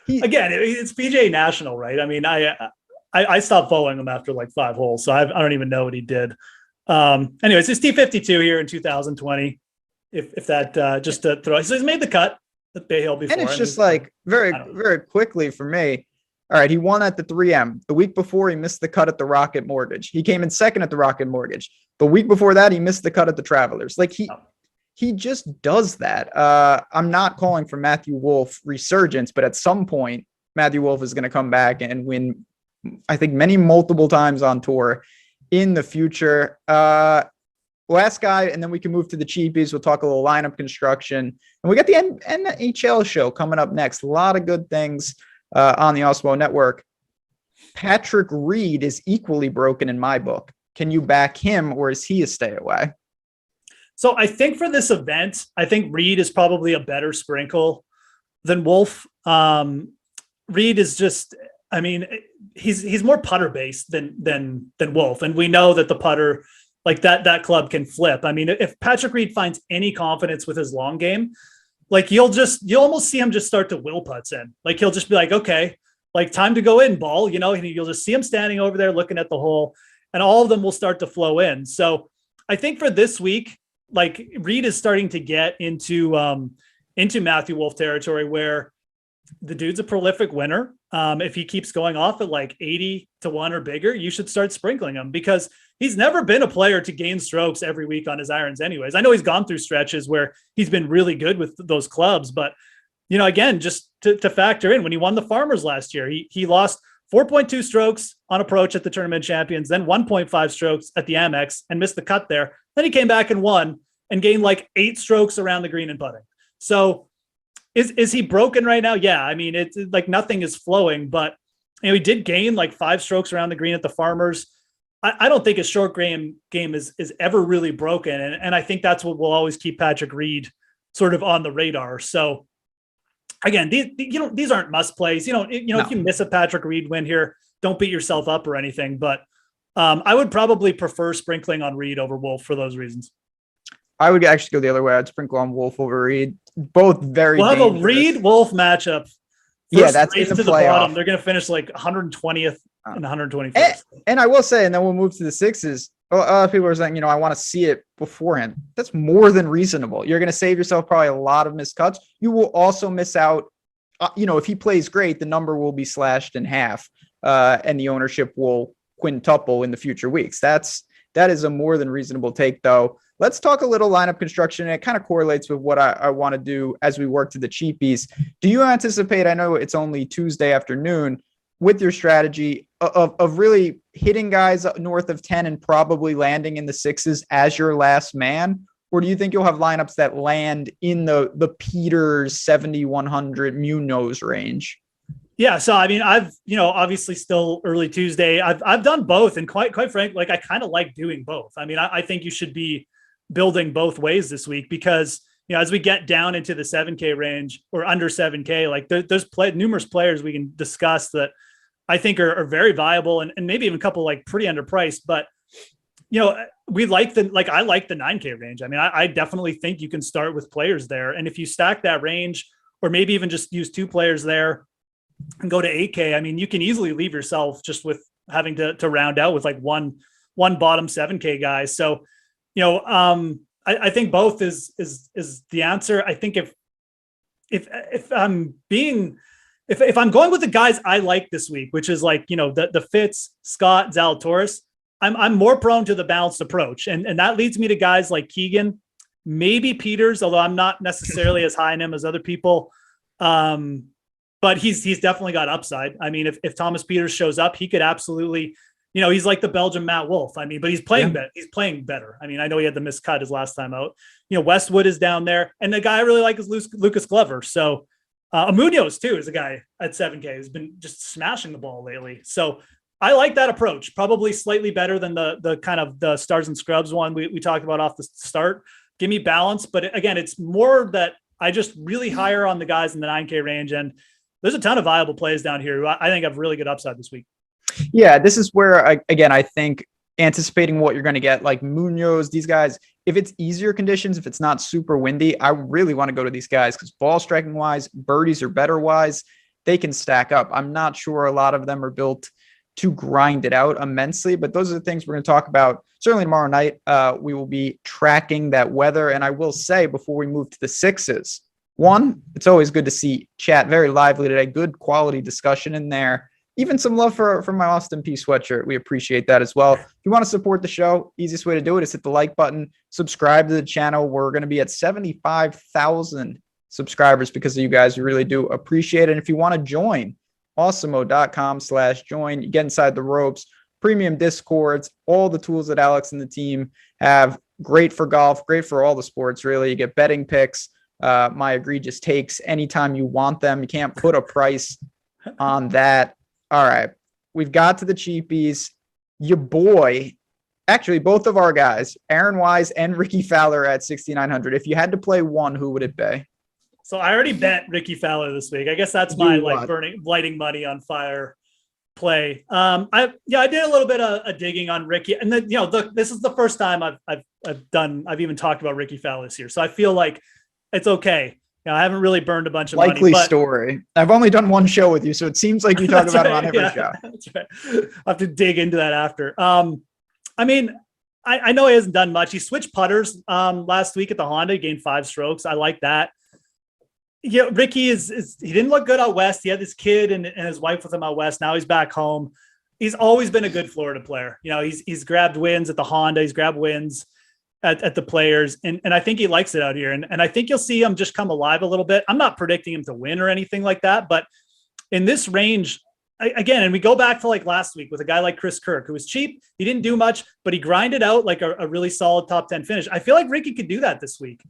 Speaker 2: it's PGA National, right? I mean, I stopped following him after like 5 holes, so I don't even know what he did. Anyways, it's T52 here in 2020. If that just to throw, so he's made the cut at Bay Hill before,
Speaker 1: and it's just like very quickly for me. All right, he won at the 3M. The week before, he missed the cut at the Rocket Mortgage. He came in second at the Rocket Mortgage. The week before that, he missed the cut at the Travelers. Like he just does that. I'm not calling for Matthew Wolff resurgence, but at some point, Matthew Wolff is going to come back and win, I think, multiple times on tour in the future. Last guy, and then we can move to the cheapies. We'll talk a little lineup construction. And we got the NHL show coming up next. A lot of good things on the Awesemo Network. Patrick Reed is equally broken in my book. Can you back him, or is he a stay away?
Speaker 2: So I think for this event, I think Reed is probably a better sprinkle than Wolff. Reed is just, I mean, he's more putter based than Wolff, and we know that the putter, like that club can flip. I mean, if Patrick Reed finds any confidence with his long game, like you'll almost see him just start to will putts in. Like he'll just be like, okay, like time to go in, ball, you know, and you'll just see him standing over there looking at the hole, and all of them will start to flow in. So I think for this week, like Reed is starting to get into Matthew Wolff territory where the dude's a prolific winner. If he keeps going off at like 80 to 1 or bigger, you should start sprinkling him, because he's never been a player to gain strokes every week on his irons anyways. I know he's gone through stretches where he's been really good with those clubs, but you know, again, just to factor in, when he won the Farmers last year, he lost 4.2 strokes on approach at the Tournament Champions, then 1.5 strokes at the Amex and missed the cut there. Then he came back and won and gained like 8 strokes around the green and putting. So is he broken right now? Yeah. I mean, it's like nothing is flowing, but you know, he did gain like 5 strokes around the green at the Farmers. I don't think his short game is ever really broken. And I think that's what will always keep Patrick Reed sort of on the radar. So again, these aren't must plays. No. If you miss a Patrick Reed win here, don't beat yourself up or anything, but I would probably prefer sprinkling on Reed over Wolff for those reasons.
Speaker 1: I would actually go the other way. I'd sprinkle on Wolff over Reed. Both very
Speaker 2: We'll have
Speaker 1: dangerous.
Speaker 2: a Reed-Wolff matchup.
Speaker 1: Yeah, that's in the playoff.
Speaker 2: They're going to finish like 120th and 121st.
Speaker 1: And I will say, and then we'll move to the sixes. A lot of people are saying, I want to see it beforehand. That's more than reasonable. You're going to save yourself probably a lot of missed cuts. You will also miss out. If he plays great, the number will be slashed in half, and the ownership will quintuple in the future weeks. That is a more than reasonable take, though. Let's talk a little lineup construction. It kind of correlates with what I want to do as we work to the cheapies. Do you anticipate, I know it's only Tuesday afternoon, with your strategy of really hitting guys north of 10 and probably landing in the 6s as your last man? Or do you think you'll have lineups that land in the Peters 7,100 Munoz range?
Speaker 2: Yeah. So, I mean, I've, obviously still early Tuesday. I've done both, and quite frank, like I kind of like doing both. I mean, I think you should be building both ways this week, because, as we get down into the 7K range or under 7K, like there's numerous players we can discuss that I think are very viable, and maybe even a couple like pretty underpriced, but I like the 9K range. I mean, I definitely think you can start with players there. And if you stack that range, or maybe even just use 2 players there and go to 8K, I mean, you can easily leave yourself just with having to round out with like one bottom 7K guy. So, I think both is the answer. I think if I'm going with the guys I like this week, which is like, the Fitz, Scott, Zalatoris, I'm more prone to the balanced approach. And that leads me to guys like Keegan, maybe Peters, although I'm not necessarily as high in him as other people. But he's definitely got upside. I mean, if Thomas Peters shows up, he could absolutely, he's like the Belgian Matt Wolff. I mean, but he's playing better. He's playing better. I mean, I know he had the missed cut his last time out. Westwood is down there, and the guy I really like is Lucas Glover. So Munoz too is a guy at 7K who's been just smashing the ball lately. So I like that approach, probably slightly better than the kind of the stars and scrubs one we talked about off the start. Give me balance, but again, it's more that I just really higher on the guys in the 9K range, and there's a ton of viable plays down here who I think have really good upside this week.
Speaker 1: Yeah, this is where, I think anticipating what you're going to get, like Munoz, these guys, if it's easier conditions, if it's not super windy, I really want to go to these guys because ball striking wise, birdies or better wise, they can stack up. I'm not sure a lot of them are built to grind it out immensely, but those are the things we're going to talk about. Certainly tomorrow night, we will be tracking that weather. And I will say before we move to the sixes, one, it's always good to see chat very lively today. Good quality discussion in there. Even some love for my Austin P sweatshirt. We appreciate that as well. If you want to support the show, easiest way to do it is hit the like button, subscribe to the channel. We're going to be at 75,000 subscribers because of you guys. We really do appreciate it. And if you want to join, awesemo.com/join, you get inside the ropes, premium discords, all the tools that Alex and the team have. Great for golf, great for all the sports, really. You get betting picks, my egregious takes anytime you want them. You can't put a price on that. All right, we've got to the cheapies. Your boy, actually both of our guys, Aaron Wise and Ricky Fowler at 6,900. If you had to play one, who would it be?
Speaker 2: So I already bet Ricky Fowler this week. I guess that's my lighting money on fire play. I did a little bit of digging on Ricky, and then this is the first time I've even talked about Ricky Fowler this year, so I feel like it's okay. I haven't really burned a bunch of
Speaker 1: likely
Speaker 2: money.
Speaker 1: Story. I've only done one show with you, so it seems like you talk about it on every show.
Speaker 2: That's right. I'll have to dig into that after. I know he hasn't done much. He switched putters last week at the Honda. He gained 5 strokes. I like that. Yeah, Ricky is he didn't look good out west. He had this kid and his wife with him out west. Now he's back home. He's always been a good Florida player. He's grabbed wins at the Honda. He's grabbed wins at the Players. And I think he likes it out here. And I think you'll see him just come alive a little bit. I'm not predicting him to win or anything like that. But in this range, again, and we go back to like last week with a guy like Chris Kirk, who was cheap. He didn't do much, but he grinded out like a really solid top 10 finish. I feel like Ricky could do that this week.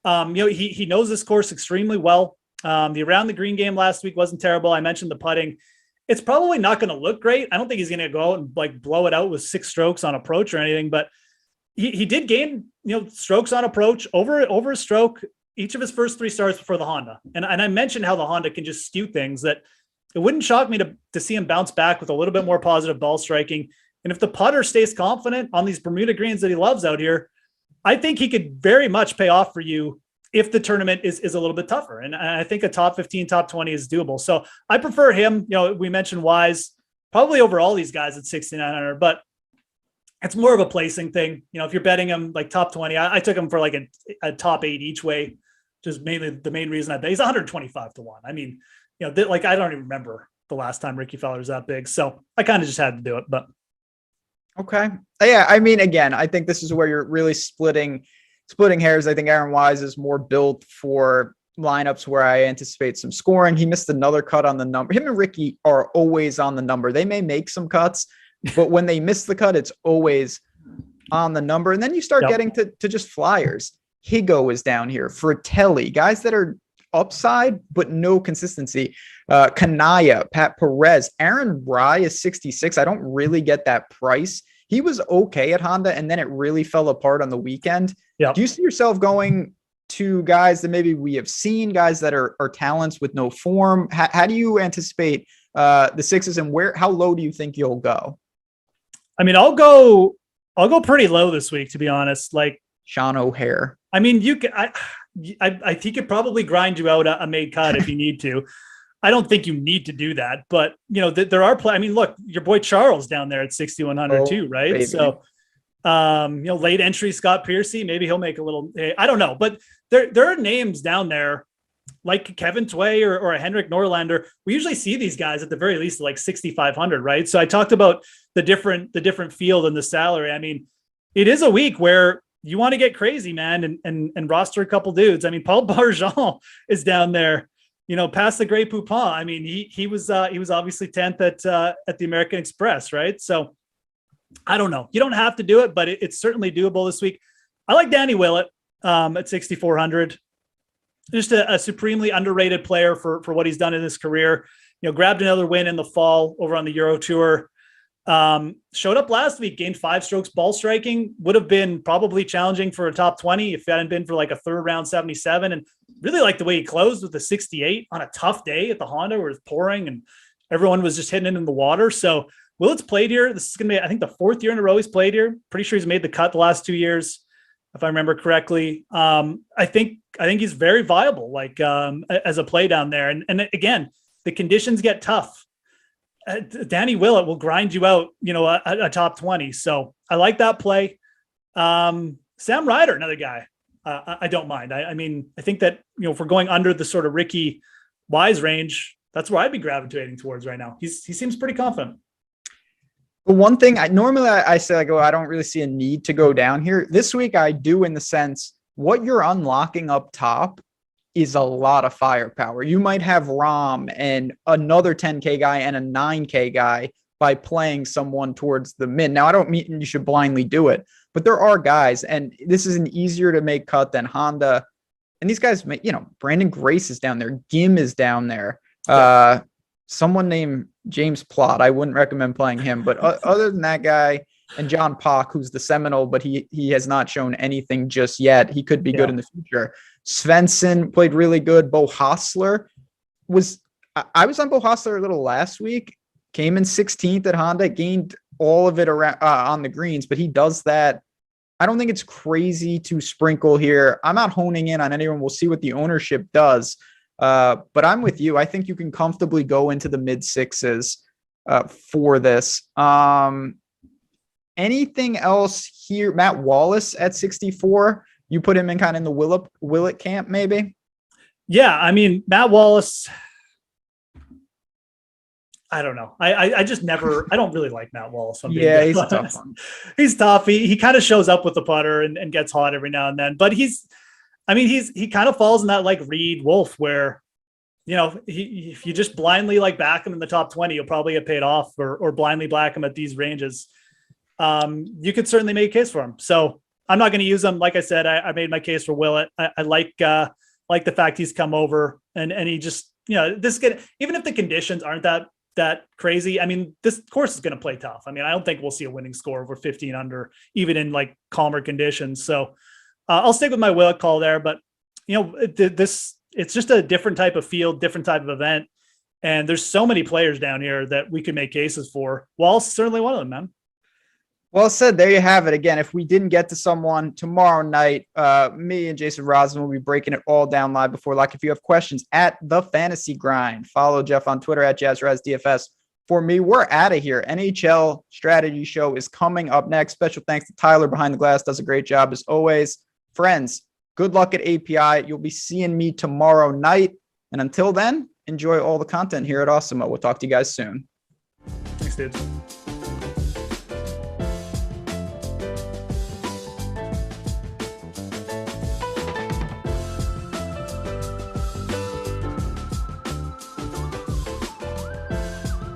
Speaker 2: He knows this course extremely well. The around the green game last week wasn't terrible. I mentioned the putting. It's probably not going to look great. I don't think he's going to go out and like blow it out with 6 strokes on approach or anything, but he did gain, strokes on approach over a stroke each of his first 3 starts before the Honda. And I mentioned how the Honda can just skew things, that it wouldn't shock me to see him bounce back with a little bit more positive ball striking. And if the putter stays confident on these Bermuda greens that he loves out here, I think he could very much pay off for you if the tournament is a little bit tougher. And I think a top 15, top 20 is doable. So I prefer him. We mentioned Wise probably over all these guys at 6,900, but it's more of a placing thing. If you're betting him like top 20, I took him for like a top 8 each way, just mainly the main reason I bet. He's 125 to 1. I mean, I don't even remember the last time Ricky Fowler was that big. So I kind of just had to do it, but.
Speaker 1: Okay. Yeah. I mean, again, I think this is where you're really splitting hairs. I think Aaron Wise is more built for lineups where I anticipate some scoring. He missed another cut on the number. Him and Ricky are always on the number. They may make some cuts, but when they miss the cut, it's always on the number. And then you start getting to just flyers. Higo is down here. Fratelli, guys that are upside, but no consistency. Kanaya, Pat Perez, Aaron Rye is 66. I don't really get that price. He was okay at Honda, and then it really fell apart on the weekend. Yep. Do you see yourself going to guys that maybe we have seen, guys that are talents with no form? How do you anticipate the sixes, and how low do you think you'll go?
Speaker 2: I mean, I'll go pretty low this week, to be honest. Like
Speaker 1: Sean O'Hare. I
Speaker 2: mean, I think he could probably grind you out a made cut if you need to. I don't think you need to do that, but there are I mean, look, your boy Charles down there at 6,100 too, right? Baby. So, late entry Scott Piercy, maybe he'll make a little. I don't know, but there are names down there like Kevin Tway or a Henrik Norlander. We usually see these guys at the very least like 6,500, right? So I talked about the different field and the salary. I mean, it is a week where you want to get crazy, man, and roster a couple dudes. I mean, Paul Barjon is down there. Past the Grey Poupon. I mean, he was obviously 10th at the American Express, right? So I don't know. You don't have to do it, but it's certainly doable this week. I like Danny Willett at 6,400. Just a supremely underrated player for what he's done in his career. Grabbed another win in the fall over on the Euro Tour. Showed up last week, gained 5 strokes ball striking. Would have been probably challenging for a top 20 if it hadn't been for like a third round 77. And really like the way he closed with the 68 on a tough day at the Honda where it's pouring and everyone was just hitting it in the water. So Willett's played here. This is going to be, I think, the 4th year in a row he's played here. Pretty sure he's made the cut the last 2 years, if I remember correctly. I think he's very viable, like as a play down there. And again, the conditions get tough. Danny Willett will grind you out, a top 20. So I like that play. Sam Ryder, another guy I don't mind. I mean, I think that, if we're going under the sort of Ricky Wise range, that's where I'd be gravitating towards right now. He seems pretty confident.
Speaker 1: But one thing I say, like, I don't really see a need to go down here. This week I do, in the sense, what you're unlocking up top is a lot of firepower. You might have Rahm and another 10K guy and a 9K guy by playing someone towards the mid. Now, I don't mean you should blindly do it, but there are guys, and this is an easier to make cut than Honda. And these guys, Brandon Grace is down there. Gim is down there. Someone named James Plott. I wouldn't recommend playing him, but other than that guy, and John Pock, who's the Seminole, but he has not shown anything just yet. He could be good in the future. Svensson played really good. Bo Hostler I was on Bo Hostler a little last week, came in 16th at Honda, gained all of it around on the greens, but he does that. I don't think it's crazy to sprinkle here. I'm not honing in on anyone. We'll see what the ownership does. But I'm with you. I think you can comfortably go into the mid 6s for this. Anything else here? Matt Wallace at 64. You put him in kind of in the Willett camp, maybe? Yeah,
Speaker 2: I mean, Matt Wallace, I don't know. I just never, I don't really like Matt Wallace.
Speaker 1: Yeah, he's a tough one.
Speaker 2: He's tough. He kind of shows up with the putter and gets hot every now and then, but he kind of falls in that like Reed Wolf where, if you just blindly like back him in the top 20, you'll probably get paid off, or blindly back him at these ranges. You could certainly make a case for him. So I'm not going to use him. Like I said, I made my case for Willett. I like the fact he's come over and he just, even if the conditions aren't that crazy, I mean, this course is going to play tough. I mean, I don't think we'll see a winning score over 15 under, even in like calmer conditions. So I'll stick with my Willett call there, but it's just a different type of field, different type of event. And there's so many players down here that we could make cases for. Wallace is certainly one of them, man.
Speaker 1: Well said. There you have it. Again, if we didn't get to someone tomorrow night, me and Jason Rosman will be breaking it all down live before lock. If you have questions at The Fantasy Grind, follow Geoff on Twitter at JazzRazDFS. For me, we're out of here. NHL Strategy Show is coming up next. Special thanks to Tyler behind the glass. Does a great job as always. Friends, good luck at API. You'll be seeing me tomorrow night. And until then, enjoy all the content here at Awesemo. We'll talk to you guys soon.
Speaker 2: Thanks, dude.